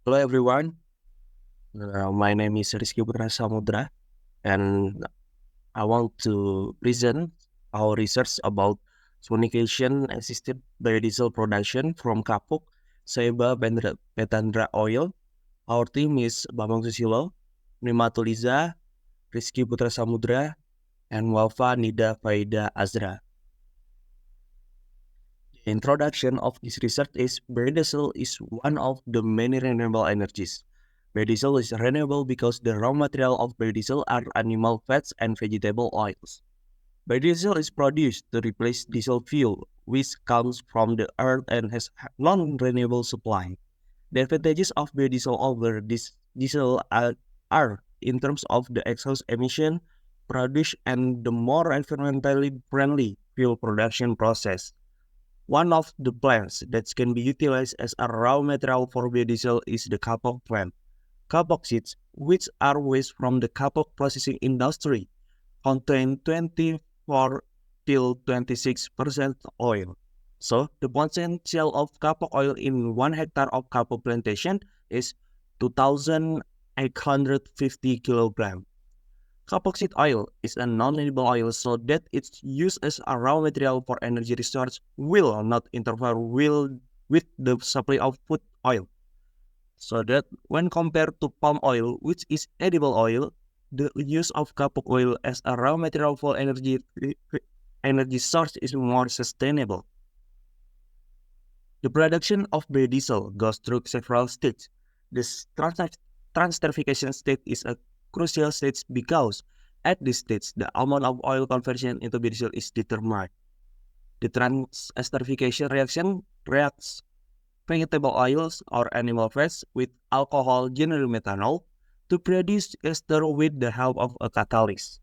Hello everyone, my name is Rizky Putra Samudra and I want to present our research about sonication assisted biodiesel production from Kapuk, Seba Petandra Oil. Our team is Bambang Susilo, Nimatuliza, Rizky Putra Samudra, and Wafa Nida Faida Azra. The introduction of this research is biodiesel is one of the many renewable energies. Biodiesel is renewable because the raw material of biodiesel are animal fats and vegetable oils. Biodiesel is produced to replace diesel fuel, which comes from the earth and has non-renewable supply. The advantages of biodiesel over this diesel are in terms of the exhaust emission produced and the more environmentally friendly fuel production process. One of the plants that can be utilized as a raw material for biodiesel is the kapok plant. Kapok seeds, which are waste from the kapok processing industry, contain 24 till 26% oil. So, the potential of kapok oil in 1 hectare of kapok plantation is 2,850 kilograms. Kapok seed oil is a non-renewable oil, so that its use as a raw material for energy research will not interfere with the supply of food oil. So that when compared to palm oil, which is edible oil, the use of kapok oil as a raw material for energy source is more sustainable. The production of biodiesel goes through several stages. This transterification state is a crucial stage because at this stage, the amount of oil conversion into biodiesel is determined. The transesterification reaction reacts vegetable oils or animal fats with alcohol, generally methanol, to produce ester with the help of a catalyst.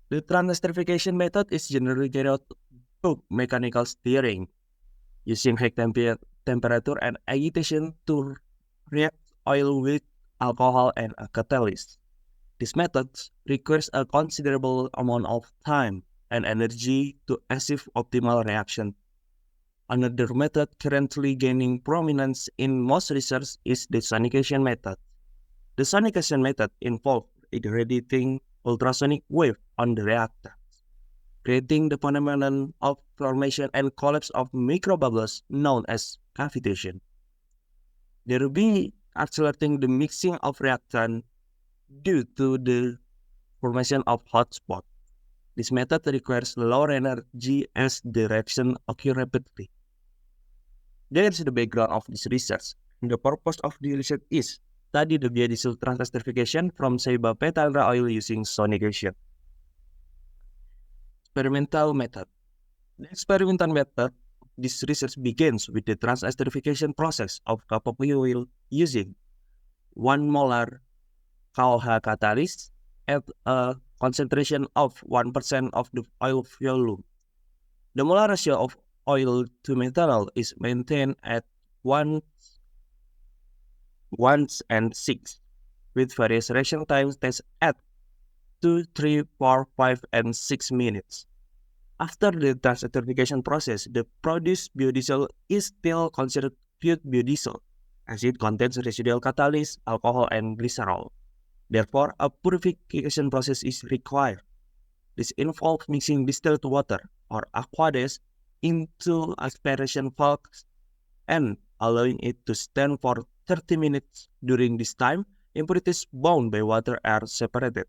The transesterification method is generally carried out through mechanical steering, using high temperature and agitation to react oil with alcohol and a catalyst. This method requires a considerable amount of time and energy to achieve optimal reaction. Another method currently gaining prominence in most research is the sonication method. The sonication method involves irradiating ultrasonic wave on the reactor, creating the phenomenon of formation and collapse of microbubbles known as cavitation. There will be accelerating the mixing of reactant due to the formation of hotspot. This method requires lower energy as the reaction occurs rapidly. There is the background of this research. The purpose of the research is study the biodiesel transesterification from Ceiba Petandra oil using sonication. Experimental method. The experimental method, this research begins with the transesterification process of kapok oil using 1 molar KOH catalyst at a concentration of 1% of the oil volume. The molar ratio of oil to methanol is maintained at 1 and 6, with various reaction times tested at 2, 3, 4, 5, and 6 minutes. After the transesterification process, the produced biodiesel is still considered pure biodiesel, as it contains residual catalyst, alcohol, and glycerol. Therefore, a purification process is required. This involves mixing distilled water, or aqueous, into aspiration flask and allowing it to stand for 30 minutes. During this time, impurities bound by water are separated.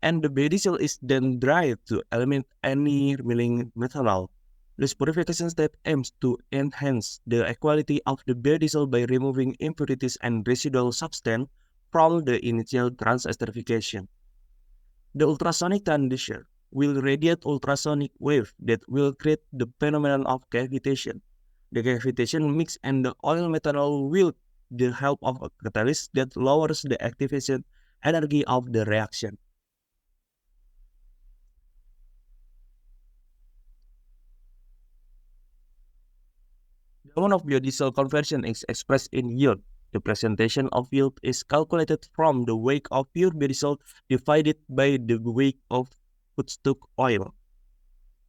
And the biodiesel is then dried to eliminate any remaining methanol. This purification step aims to enhance the quality of the biodiesel by removing impurities and residual substance from the initial transesterification. The ultrasonic conditioner will radiate ultrasonic wave that will create the phenomenon of cavitation. The cavitation mix and the oil methanol with the help of a catalyst that lowers the activation energy of the reaction. The amount of biodiesel conversion is expressed in yield. The presentation of yield is calculated from the weight of pure biodiesel divided by the weight of foodstuff oil.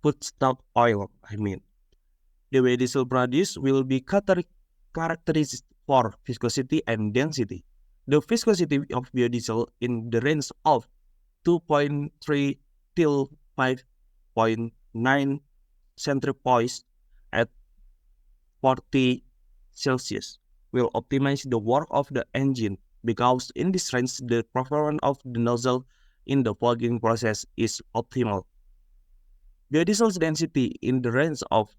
The biodiesel produced will be characteristics for viscosity and density. The viscosity of biodiesel in the range of 2.3 till 5.9 centripoise at 40 Celsius will optimize the work of the engine because in this range the performance of the nozzle in the fogging process is optimal. Biodiesel's density in the range of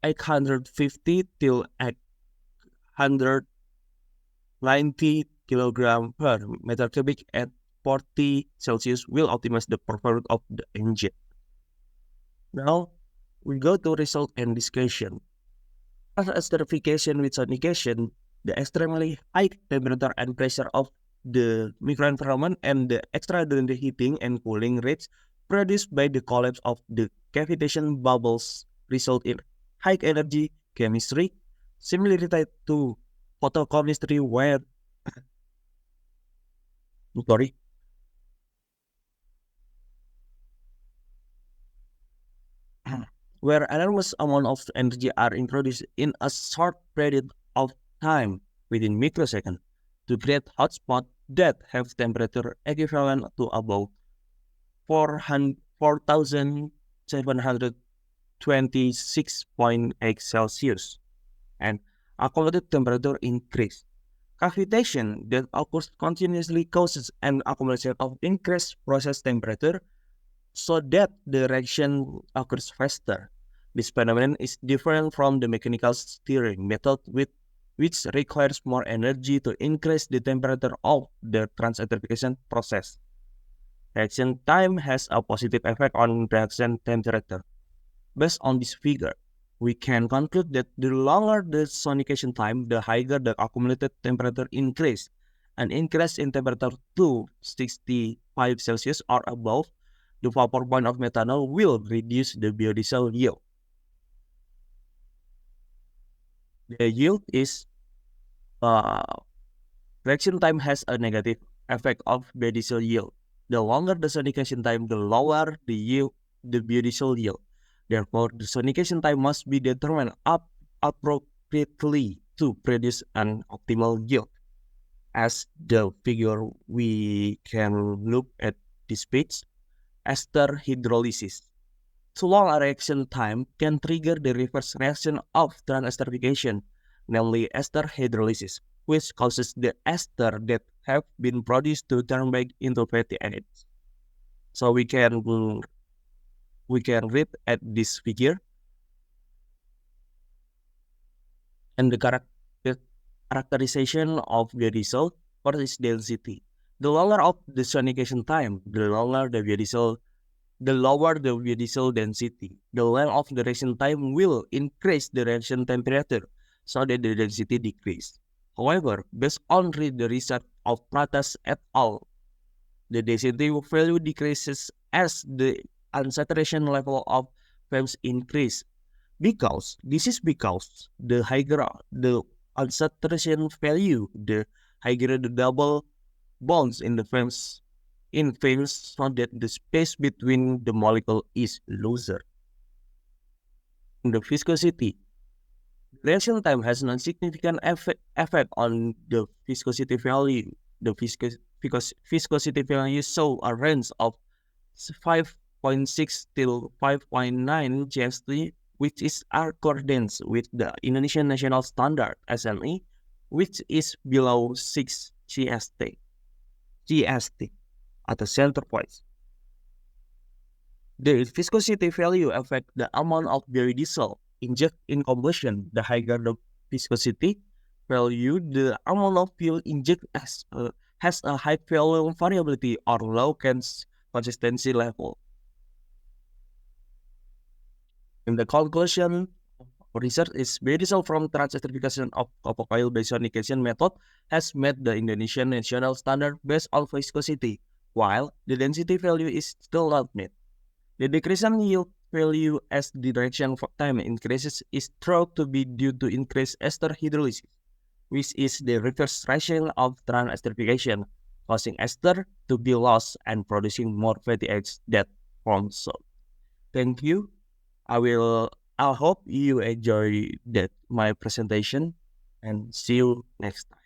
850 till 890 kg per meter cubic at 40 Celsius will optimize the performance of the engine. Now, we go to result and discussion. As esterification with sonication, the extremely high temperature and pressure of the microenvironment and the extraordinary heating and cooling rates produced by the collapse of the cavitation bubbles result in high energy chemistry, similarly to photochemistry where where enormous amount of energy are introduced in a short period of time within microseconds to create hotspots that have temperature equivalent to about 4,726.8 Celsius and accumulated temperature increase. Cavitation that occurs continuously causes an accumulation of increased process temperature so that the reaction occurs faster. This phenomenon is different from the mechanical stirring method which requires more energy to increase the temperature of the transesterification process. Reaction time has a positive effect on reaction temperature. Based on this figure, we can conclude that the longer the sonication time, the higher the accumulated temperature increase. An increase in temperature to 65 Celsius or above, the vapor point of methanol will reduce the biodiesel yield. The yield is reaction time has a negative effect of biodiesel yield. The longer the sonication time, the lower the biodiesel yield. Therefore, the sonication time must be determined appropriately to produce an optimal yield. As the figure we can look at this page, ester hydrolysis. Too long a reaction time can trigger the reverse reaction of transesterification, namely ester hydrolysis, which causes the ester that have been produced to turn back into fatty acids. So we can read at this figure, and the characterization of biodiesel first is density. The longer of the sonication time, the lower the biodiesel density. The length of the reaction time will increase the reaction temperature so that the density decrease. However, based on the research of Pratas et al., the density value decreases as the unsaturation level of films increase. Because the higher the unsaturation value, the higher the double bonds in the films so that the space between the molecule is looser. In the viscosity, reaction time has non-significant effect on the viscosity value. The viscosity value show a range of 5.6 till 5.9 GST, which is accordance with the Indonesian National Standard SNE, which is below 6 GST at the center point. The viscosity value affect the amount of biodiesel injected in combustion. The higher the viscosity value, the amount of fuel injected has a high value variability or low consistency level. In the conclusion, research is biodiesel from transesterification of copper coil based sonication method has met the Indonesian national standard based on viscosity, while the density value is still not met. The decrease in yield value as the reaction time increases is thought to be due to increased ester hydrolysis, which is the reverse reaction of transesterification, causing ester to be lost and producing more fatty acids that form salt. Thank you. I will I hope you enjoy that my presentation and see you next time.